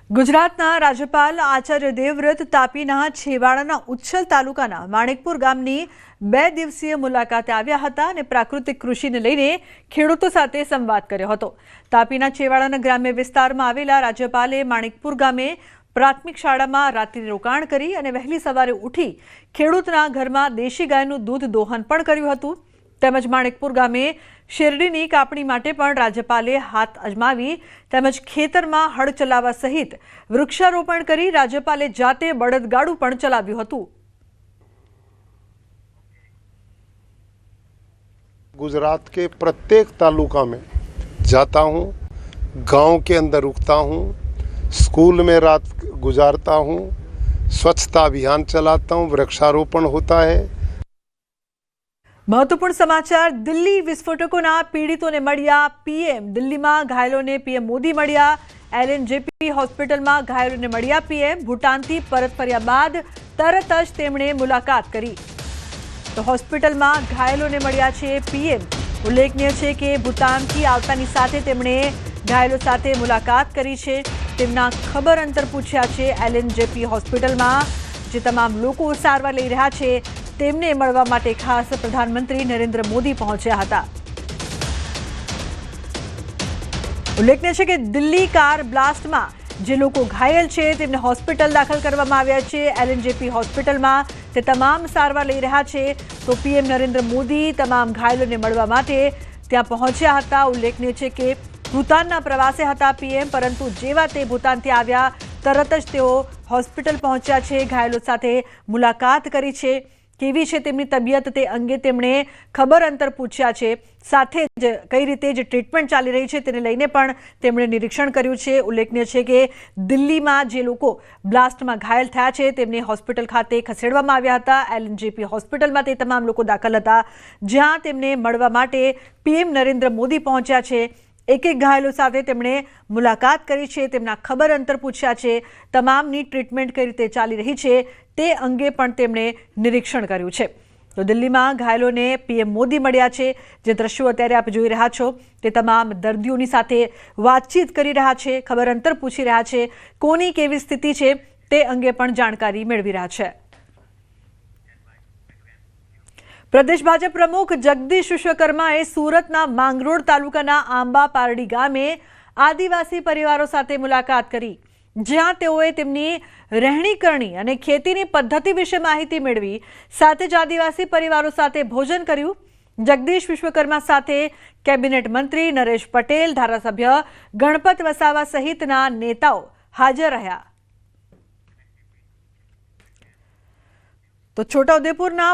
ગુજરાતના રાજ્યપાલ આચાર્ય દેવવ્રત તાપીના છેવાડાના ઉચ્છલ તાલુકાના માણેકપુર ગામની 2 દિવસીય મુલાકાતે આવ્યા હતા અને પ્રાકૃતિક કૃષિને લઈને ખેડૂતો સાથે સંવાદ કર્યો હતો। તાપીના છેવાડાના ગ્રામ્ય વિસ્તારમાં આવેલા રાજ્યપાલે માણેકપુર ગામે પ્રાથમિક શાળામાં રાત્રિ રોકાણ કરી અને વહેલી સવારે ઉઠી ખેડૂતના ઘરમાં દેશી ગાયનું દૂધ દોહન પણ કર્યું હતું। તેમજ માણેકપુર ગામે શેરડીની કાપણી માટે પણ રાજ્યપાલે હાથ અજમાવી તેમજ ખેતરમાં હળ ચલાવવા સહિત વૃક્ષારોપણ કરી રાજ્યપાલે જાતે બળદગાડું પણ ચલાવ્યું હતું। गुजरात के प्रत्येक तालुका में जाता हूँ, गांव के अंदर रुकता हूँ, स्कूल में रात गुजारता हूँ, स्वच्छता अभियान चलाता हूँ, वृक्षारोपण होता है। महत्वपूर्ण समाचार दिल्ली विस्फोटकों पीड़ितों ने मळ्या पीएम। दिल्ली में घायलों ने पीएम मोदी मळ्या। LNJP होस्पिटल में घायलों ने मळ्या पीएम। भूटान थी परत फर्या बाद तरत ज तेमणे मुलाकात करी तो होस्पिटल में घायलों ने मळ्या छे पीएम। उल्लेखनीय है कि भूटान थी आवतानी साथे तेमणे घायलों साथे मुलाकात करी छे। तेमना खबर अंतर पूछ्या छे। LNJP होस्पिटल में जे तमाम लोको सारवार लई रह्या छे तेमने मळवा माटे खास प्रधानमंत्री नरेंद्र मोदी पहोंच्या हता। उल्लेखनीय है कि दिल्ली कार ब्लास्ट में जे लोको घायल छे तेमने होस्पिटल दाखल करवामां आव्या छे। LNJP होस्पिटल में ते तमाम सारवार लई रह्या छे तो पीएम नरेंद्र मोदी तमाम घायलोने मळवा माटे त्यां पहोंच्या हता। उल्लेखनीय है कि भूतानना प्रवासे हता पीएम, परंतु जेवा ते भूतानथी आव्या तरत ज तेओ होस्पिटल पहोंच्या छे। घायलो साथे मुलाकात करी छे। केवी छे तेमनी तबियत ते अंगे तेमणे खबर अंतर पूछ्या छे। साथे ज कई रीते जे ट्रीटमेंट चाली रही छे तेने लईने पण तेमणे निरीक्षण कर्युं छे। उल्लेखनीय छे कि दिल्हीमां जे लोको ब्लास्टमां घायल थया छे तेमने होस्पिटल खाते खसेडवामां आव्या हता। LNJP होस्पिટલમાં તે તમામ લોકો દાખલ હતા જ્યાં તેમને મળવા માટે પીએમ નરેન્દ્ર મોદી પહોંચ્યા છે। एक घायलों साथे तेमणे मुलाकात करी छे, तेमना खबर अंतर पूछ्या छे, तमामनी ट्रीटमेंट कई रीते चाली रही छे ते अंगे पण तेमणे निरीक्षण कर्युं छे। तो दिल्हीमां घायलोने पीएम मोदी मळ्या छे। जे दृश्यो अत्यारे आप जोई रह्या छो ते तमाम दर्दीओनी साथे वातचीत करी रह्या छे, खबर अंतर पूछी रह्या छे, कोनी केवी स्थिति छे ते अंगे पण जानकारी मेळवी रह्या छे। प्रदेश भाजप प्रमुख जगदीश विश्वकर्माए सूरतना માંગરોળ તાલુકાના આંબા પારડી ગામે આદિવાસી પરિવારો સાથે મુલાકાત કરી, જ્યાં તેઓએ તેમની રહેણીકરણી અને ખેતીની પદ્ધતિ વિશે માહિતી મેળવી, સાથે જ આદિવાસી પરિવારો સાથે ભોજન કર્યું। જગદીશ વિશ્વકર્મા સાથે કેબિનેટ મંત્રી નરેશ પટેલ, ધારાસભ્ય ગણપત વસાવા સહિતના નેતાઓ હાજર રહ્યા। તો છોટાઉદેપુરના